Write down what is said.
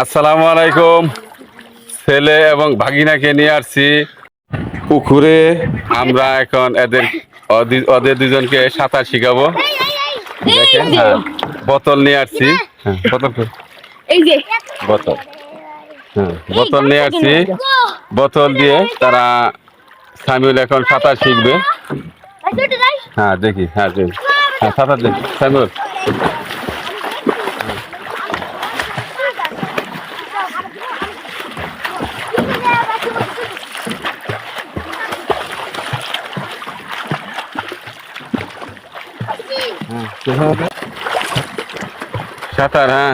আসসালামু আলাইকুম। ছেলে এবং ভাগিনাকে নিয়ে আসছি পুকুরে। আমরা এখন ওদের দুজনকে সাঁতার শিখাবো। দেখেন, হ্যাঁ, বোতল নিয়ে আসছি। হ্যাঁ, বোতল হ্যাঁ, বোতল নিয়ে আসছি। বোতল দিয়ে তারা সামিউল এখন সাঁতার শিখবে। হ্যাঁ, দেখি, হ্যাঁ, দেখি, হ্যাঁ, সাঁতার দেখি সামিউল। সাঁতার, হ্যাঁ।